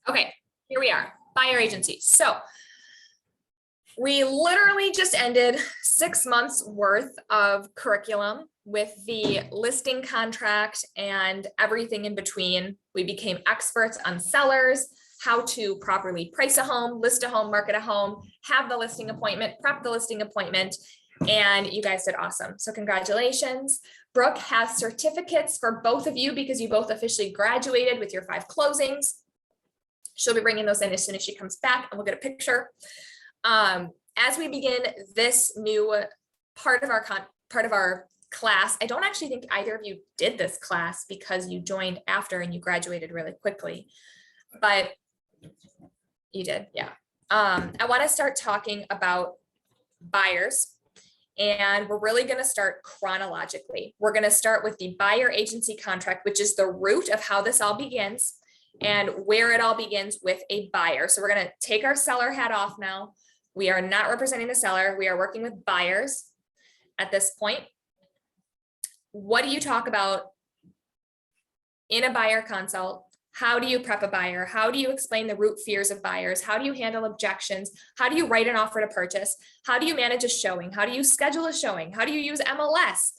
Okay, here we are, buyer agency. So we literally just ended 6 months worth of curriculum with the listing contract and everything in between. We became experts on sellers, how to properly price a home, list a home, market a home, have the listing appointment, prep the listing appointment, and you guys did awesome. So congratulations. Brooke has certificates for both of you because you both officially graduated with your 5 closings. She'll be bringing those in as soon as she comes back, and we'll get a picture. As we begin this new part of our class, I don't actually think either of you did this class because you joined after and you graduated really quickly, but you did, yeah. I want to start talking about buyers, and we're really going to start chronologically. We're going to start with the buyer agency contract, which is the root of how this all begins and where it all begins with a buyer. So we're going to take our seller hat off now. We are not representing the seller. We are working with buyers at this point. What do you talk about in a buyer consult? How do you prep a buyer? How do you explain the root fears of buyers? How do you handle objections? How do you write an offer to purchase? How do you manage a showing? How do you schedule a showing? How do you use MLS?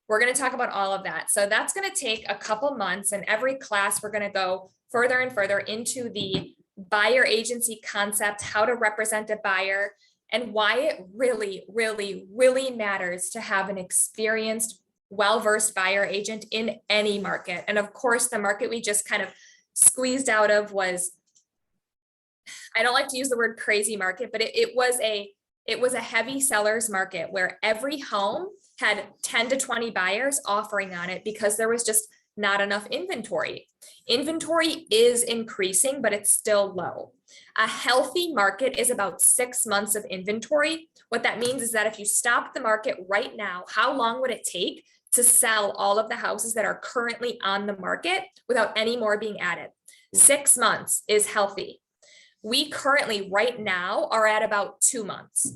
We're going to talk about all of that. So that's going to take a couple months, and every class we're going to go further and further into the buyer agency concept, how to represent a buyer, and why it really, really, really matters to have an experienced, well-versed buyer agent in any market. And of course, the market we just kind of squeezed out of was, I don't like to use the word crazy market, but it was a heavy sellers market where every home had 10 to 20 buyers offering on it because there was just not enough inventory. Inventory is increasing, but it's still low. A healthy market is about 6 months of inventory. What that means is that if you stop the market right now, how long would it take to sell all of the houses that are currently on the market without any more being added? 6 months is healthy. We currently right now are at about 2 months.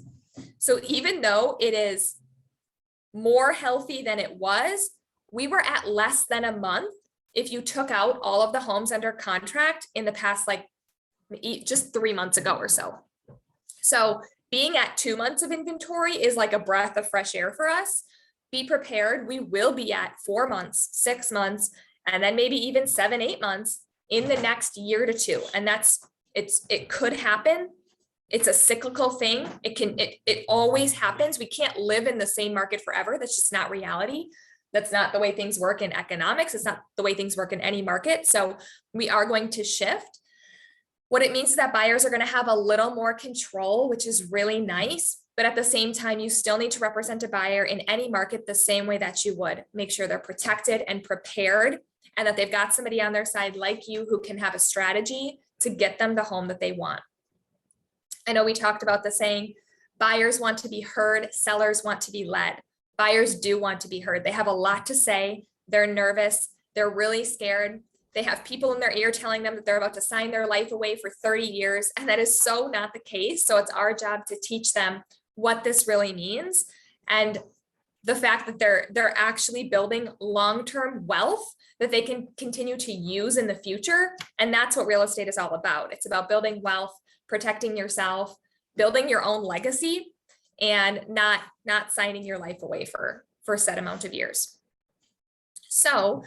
So even though it is more healthy than it was, we were at less than a month if you took out all of the homes under contract in the past, like just 3 months ago or so. So being at 2 months of inventory is like a breath of fresh air for us. Be prepared. We will be at 4 months, 6 months, and then maybe even 7, 8 months in the next year to 2. And it could happen. It's a cyclical thing. It always happens. We can't live in the same market forever. That's just not reality. That's not the way things work in economics. It's not the way things work in any market. So we are going to shift. What it means is that buyers are going to have a little more control, which is really nice. But at the same time, you still need to represent a buyer in any market the same way that you would. Make sure they're protected and prepared, and that they've got somebody on their side like you who can have a strategy to get them the home that they want. I know we talked about the saying, buyers want to be heard, sellers want to be led. Buyers do want to be heard. They have a lot to say. They're nervous. They're really scared. They have people in their ear telling them that they're about to sign their life away for 30 years. And that is so not the case. So it's our job to teach them what this really means. And the fact that they're actually building long-term wealth that they can continue to use in the future. And that's what real estate is all about. It's about building wealth, protecting yourself, building your own legacy, and not signing your life away for a set amount of years. So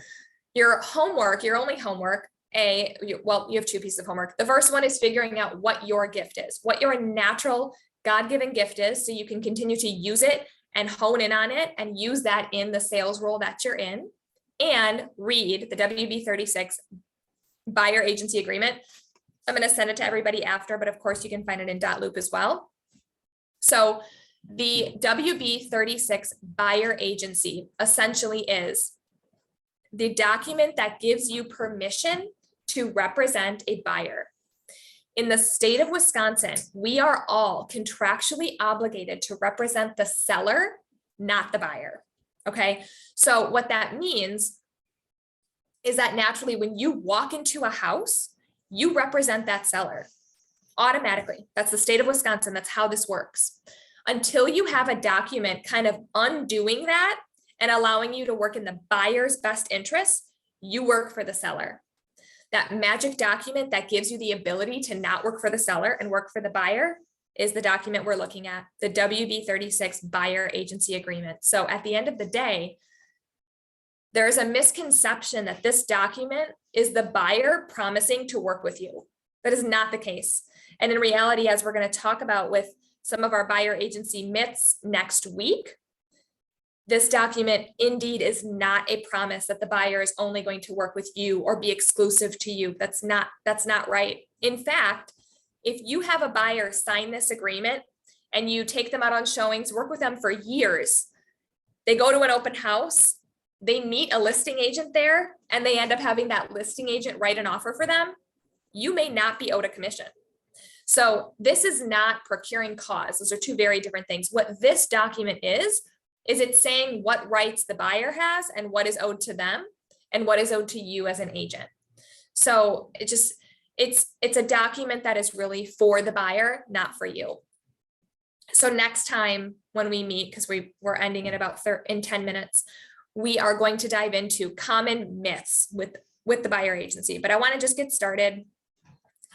your homework, your only homework, you have 2 pieces of homework. The first one is figuring out what your gift is, what your natural God-given gift is, so you can continue to use it and hone in on it and use that in the sales role that you're in, and read the WB36 buyer agency agreement. I'm going to send it to everybody after, but of course you can find it in .loop as well. So the WB36 buyer agency essentially is the document that gives you permission to represent a buyer. In the state of Wisconsin, we are all contractually obligated to represent the seller, not the buyer. Okay, so what that means is that naturally when you walk into a house, you represent that seller automatically. That's the state of Wisconsin. That's how this works. Until you have a document kind of undoing that and allowing you to work in the buyer's best interest, you work for the seller. That magic document that gives you the ability to not work for the seller and work for the buyer is the document we're looking at, the WB36 Buyer Agency Agreement. So at the end of the day, there's a misconception that this document is the buyer promising to work with you. That is not the case. And in reality, as we're going to talk about with some of our buyer agency myths next week, this document indeed is not a promise that the buyer is only going to work with you or be exclusive to you. That's not right. In fact, if you have a buyer sign this agreement and you take them out on showings, work with them for years, they go to an open house, they meet a listing agent there, and they end up having that listing agent write an offer for them, you may not be owed a commission. So this is not procuring cause. Those are two very different things. What this document is it's saying what rights the buyer has and what is owed to them and what is owed to you as an agent. So it's a document that is really for the buyer, not for you. So next time when we meet, because we're ending in about 10 minutes, we are going to dive into common myths with the buyer agency. But I want to just get started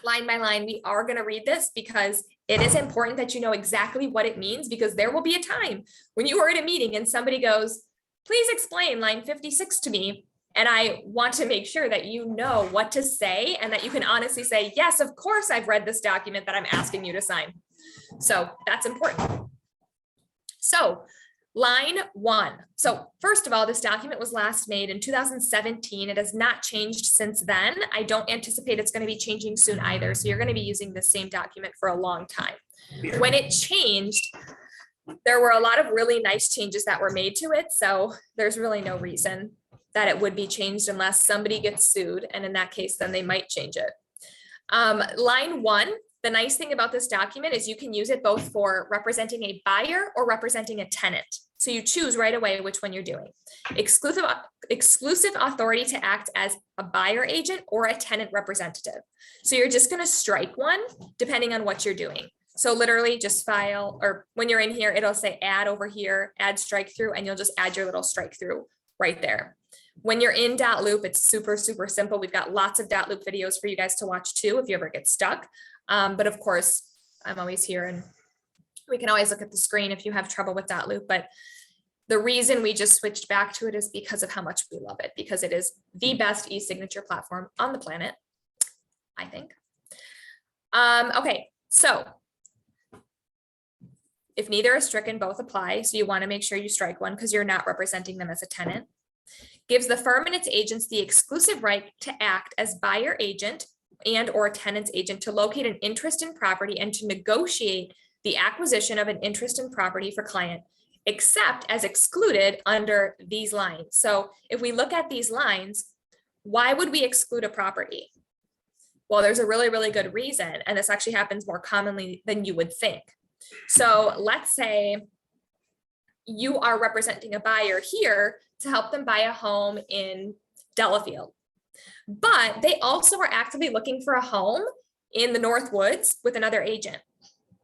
line by line. We are going to read this because it is important that you know exactly what it means, because there will be a time when you are at a meeting and somebody goes, please explain line 56 to me. And I want to make sure that you know what to say and that you can honestly say, yes, of course, I've read this document that I'm asking you to sign. So that's important. So line 1. So first of all, this document was last made in 2017. It has not changed since then. I don't anticipate it's going to be changing soon either. So you're going to be using the same document for a long time. When it changed, there were a lot of really nice changes that were made to it. So there's really no reason that it would be changed unless somebody gets sued. And in that case, then they might change it. Line 1. The nice thing about this document is you can use it both for representing a buyer or representing a tenant. So you choose right away which one you're doing. Exclusive authority to act as a buyer agent or a tenant representative. So you're just going to strike one depending on what you're doing. So literally just file, or when you're in here, it'll say add over here, add strike through, and you'll just add your little strike through right there. When you're in .loop, it's super, super simple. We've got lots of .loop videos for you guys to watch too if you ever get stuck. But of course, I'm always here and we can always look at the screen if you have trouble with .loop. But the reason we just switched back to it is because of how much we love it, because it is the best e-signature platform on the planet, I think. Okay, so if neither is stricken, both apply. So you want to make sure you strike one because you're not representing them as a tenant. Gives the firm and its agents the exclusive right to act as buyer agent and or tenant's agent to locate an interest in property and to negotiate the acquisition of an interest in property for client, except as excluded under these lines. So if we look at these lines, why would we exclude a property? Well, there's a really, really good reason. And this actually happens more commonly than you would think. So let's say you are representing a buyer here to help them buy a home in Delafield. But they also are actively looking for a home in the Northwoods with another agent.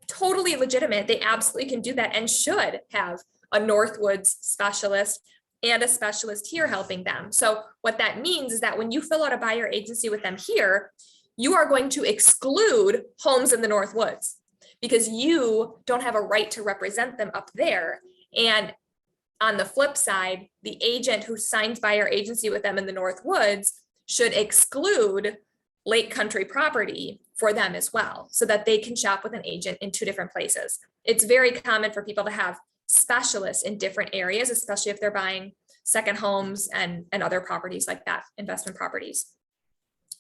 Totally legitimate. They absolutely can do that and should have a Northwoods specialist and a specialist here helping them. So what that means is that when you fill out a buyer agency with them here, you are going to exclude homes in the Northwoods because you don't have a right to represent them up there. And on the flip side, the agent who signs buyer agency with them in the Northwoods should exclude Lake Country property for them as well, so that they can shop with an agent in two different places. It's very common for people to have specialists in different areas, especially if they're buying second homes and other properties like that, investment properties.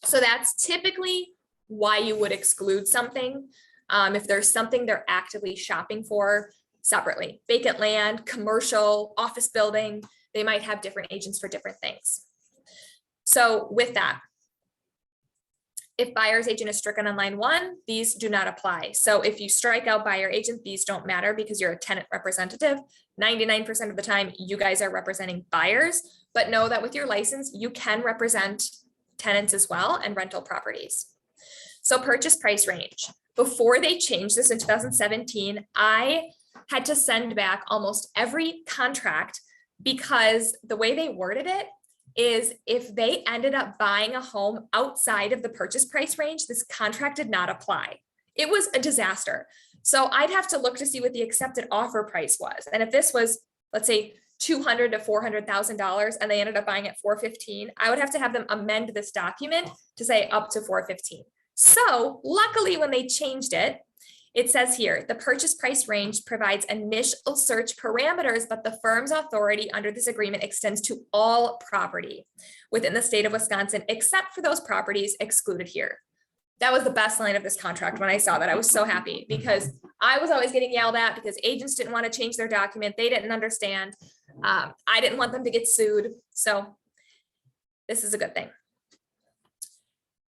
So that's typically why you would exclude something. If there's something they're actively shopping for separately, vacant land, commercial, office building, they might have different agents for different things. So with that, if buyer's agent is stricken on line 1, these do not apply. So if you strike out buyer agent, these don't matter because you're a tenant representative. 99% of the time, you guys are representing buyers, but know that with your license, you can represent tenants as well and rental properties. So purchase price range. Before they changed this in 2017, I had to send back almost every contract because the way they worded it, is if they ended up buying a home outside of the purchase price range, this contract did not apply. It was a disaster. So I'd have to look to see what the accepted offer price was. And if this was, let's say, $200,000 to $400,000 and they ended up buying at $415,000, I would have to have them amend this document to say up to $415,000. So luckily when they changed it, it says here, the purchase price range provides initial search parameters, but the firm's authority under this agreement extends to all property within the state of Wisconsin, except for those properties excluded here. That was the best line of this contract. When I saw that, I was so happy because I was always getting yelled at because agents didn't want to change their document. They didn't understand. I didn't want them to get sued. So this is a good thing.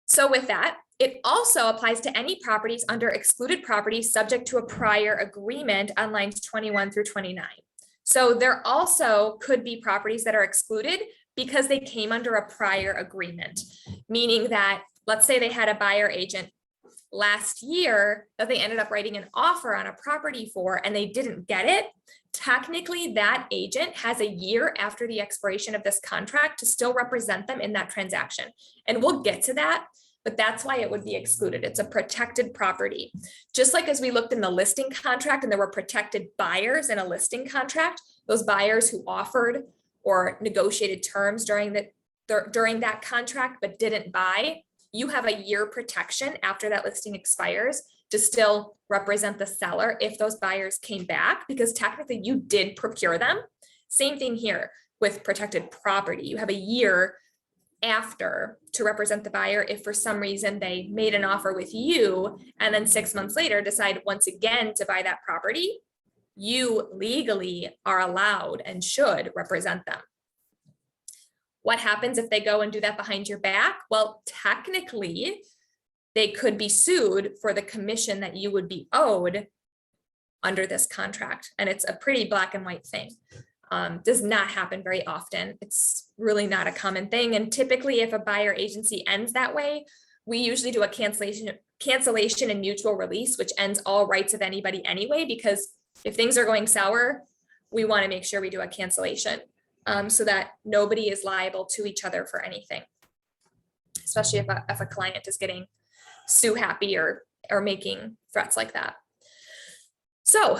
So with that, it also applies to any properties under excluded properties subject to a prior agreement on lines 21 through 29. So there also could be properties that are excluded because they came under a prior agreement, meaning that let's say they had a buyer agent last year that they ended up writing an offer on a property for and they didn't get it. Technically, that agent has a year after the expiration of this contract to still represent them in that transaction. And we'll get to that, but that's why it would be excluded. It's a protected property. Just like as we looked in the listing contract and there were protected buyers in a listing contract, those buyers who offered or negotiated terms during that contract but didn't buy, you have a year protection after that listing expires to still represent the seller if those buyers came back, because technically you did procure them. Same thing here with protected property. You have a year after to represent the buyer if for some reason they made an offer with you and then 6 months later decide once again to buy that property, you legally are allowed and should represent them. What happens if they go and do that behind your back? Well, technically, they could be sued for the commission that you would be owed under this contract. And it's a pretty black and white thing. Does not happen very often. It's really not a common thing. And typically, if a buyer agency ends that way, we usually do a cancellation and mutual release, which ends all rights of anybody anyway, because if things are going sour, we want to make sure we do a cancellation. So that nobody is liable to each other for anything, especially if a client is getting sue happy or making threats like that. So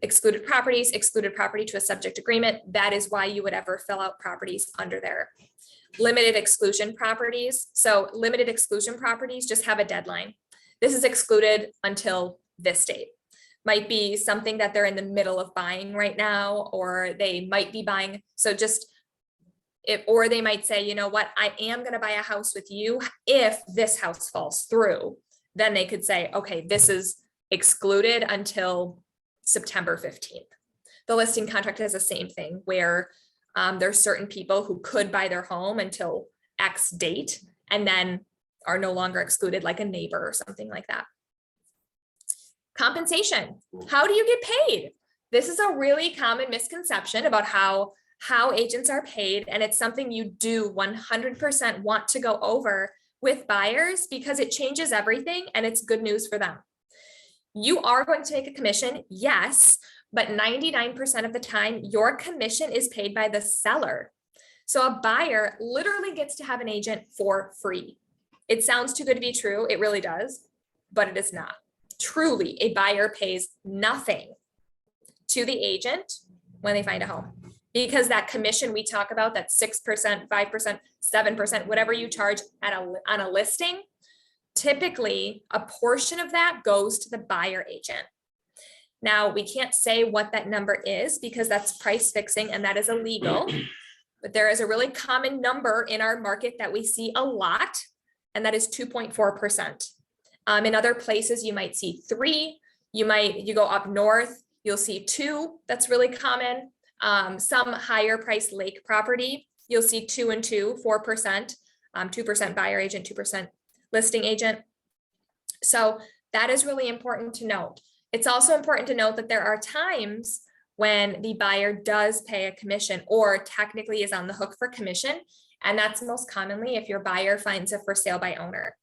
excluded property to a subject agreement. That is why you would ever fill out properties under there. Limited exclusion properties. So limited exclusion properties just have a deadline. This is excluded until this date. Might be something that they're in the middle of buying right now, or they might be buying. So or they might say, you know what, I am going to buy a house with you if this house falls through. Then they could say, okay, this is excluded until September 15th. The listing contract has the same thing where there's certain people who could buy their home until X date and then are no longer excluded, like a neighbor or something like that. Compensation. How do you get paid? This is a really common misconception about how agents are paid. And it's something you do 100% want to go over with buyers because it changes everything and it's good news for them. You are going to make a commission, yes, but 99% of the time, your commission is paid by the seller. So a buyer literally gets to have an agent for free. It sounds too good to be true. It really does, but it is not. Truly, a buyer pays nothing to the agent when they find a home, because that commission we talk about, that 6%, 5%, 7%, whatever you charge on a listing, typically a portion of that goes to the buyer agent. Now, we can't say what that number is because that's price fixing and that is illegal, but there is a really common number in our market that we see a lot, and that is 2.4%. In other places, you might see 3, you go up north, you'll see 2, that's really common. Some higher price lake property, you'll see 2 and 2, 4%, 2% buyer agent, 2% listing agent. So that is really important to note. It's also important to note that there are times when the buyer does pay a commission or technically is on the hook for commission. And that's most commonly if your buyer finds a for sale by owner.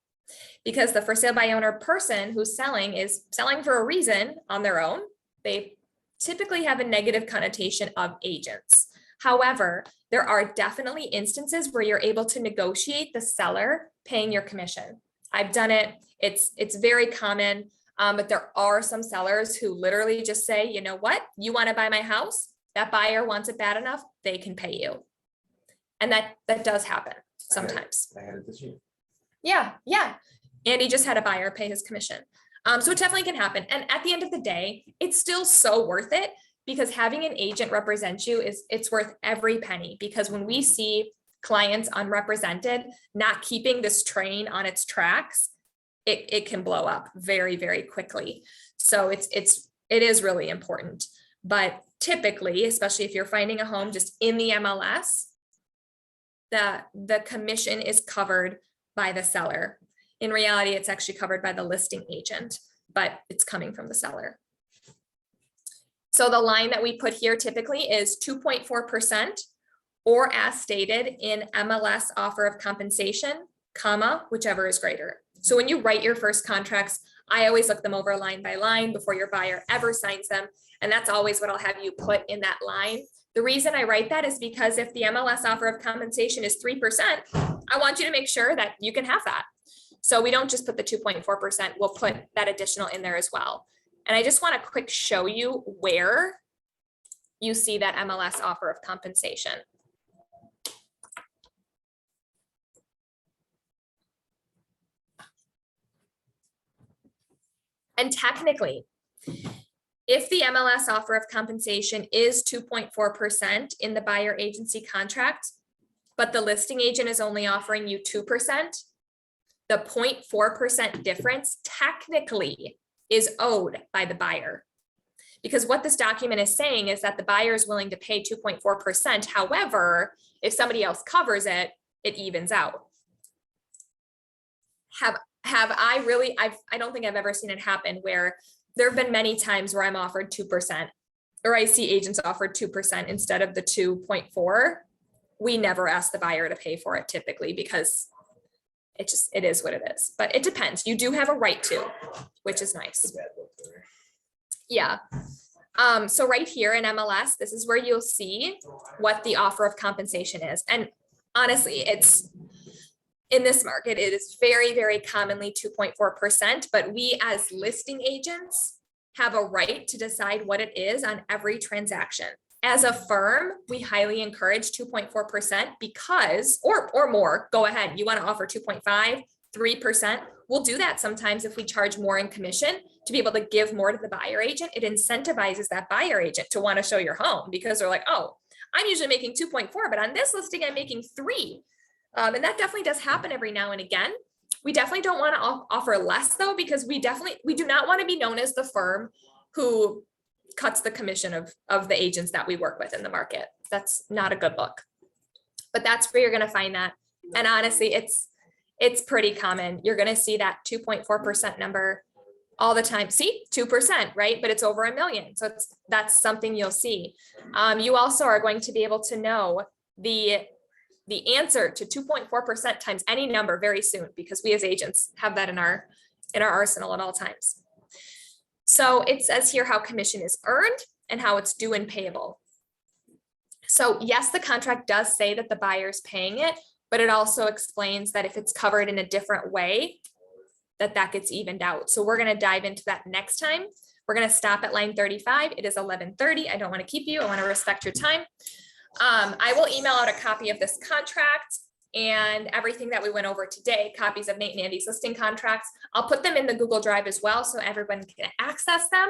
Because the for sale by owner person who's selling is selling for a reason on their own. They typically have a negative connotation of agents. However, there are definitely instances where you're able to negotiate the seller paying your commission. I've done it. It's very common, but there are some sellers who literally just say, you know what, you want to buy my house? That buyer wants it bad enough, they can pay you. And that does happen sometimes. I had it this year. Yeah. Andy just had a buyer pay his commission. So it definitely can happen. And at the end of the day, it's still so worth it because having an agent represent you it's worth every penny. Because when we see clients unrepresented, not keeping this train on its tracks, it can blow up very, very quickly. So it is really important. But typically, especially if you're finding a home just in the MLS, the commission is covered by the seller. In reality, it's actually covered by the listing agent, but it's coming from the seller. So the line that we put here typically is 2.4% or as stated in MLS offer of compensation, comma, whichever is greater. So when you write your first contracts, I always look them over line by line before your buyer ever signs them. And that's always what I'll have you put in that line. The reason I write that is because if the MLS offer of compensation is 3%, I want you to make sure that you can have that. So we don't just put the 2.4%, we'll put that additional in there as well. And I just want to quick show you where you see that MLS offer of compensation. And technically, if the MLS offer of compensation is 2.4% in the buyer agency contract, but the listing agent is only offering you 2%, the 0.4% difference technically is owed by the buyer. Because what this document is saying is that the buyer is willing to pay 2.4%. However, if somebody else covers it, it evens out. Have I really, I don't think I've ever seen it happen where there have been many times where I'm offered 2% or I see agents offered 2% instead of the 2.4. We never ask the buyer to pay for it typically because it is what it is, but it depends. You do have a right to, which is nice. Yeah. So right here in MLS, this is where you'll see what the offer of compensation is. And honestly, it's in this market, it is very, very commonly 2.4%, but we as listing agents have a right to decide what it is on every transaction. As a firm, we highly encourage 2.4% because, or more, go ahead. You want to offer 2.5, 3%. We'll do that sometimes if we charge more in commission to be able to give more to the buyer agent. It incentivizes that buyer agent to want to show your home because they're like, oh, I'm usually making 2.4, but on this listing, I'm making 3. And that definitely does happen every now and again. We definitely don't want to offer less though, because we do not want to be known as the firm who cuts the commission of the agents that we work with in the market. That's not a good look, but that's where you're going to find that. And honestly, it's pretty common. You're going to see that 2.4% number all the time. See, 2%, right? But it's over $1 million. So that's something you'll see. You also are going to be able to know the answer to 2.4% times any number very soon, because we as agents have that in our arsenal at all times. So it says here how commission is earned and how it's due and payable. So yes, the contract does say that the buyer is paying it, but it also explains that if it's covered in a different way, that gets evened out. So we're going to dive into that next time. We're going to stop at line 35. It is 11:30. I don't want to keep you. I want to respect your time. I will email out a copy of this contract and everything that we went over today, copies of Nate and Andy's listing contracts. I'll put them in the Google Drive as well so everyone can access them.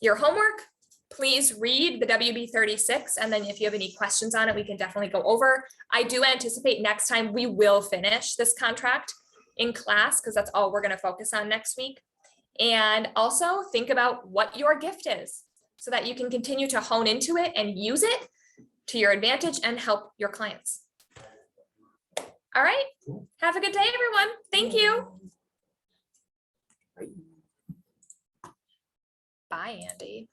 Your homework, please read the WB 36. And then if you have any questions on it, we can definitely go over. I do anticipate next time we will finish this contract in class because that's all we're going to focus on next week. And also think about what your gift is so that you can continue to hone into it and use it to your advantage and help your clients. All right. Have a good day, everyone. Thank you. Bye, Andy.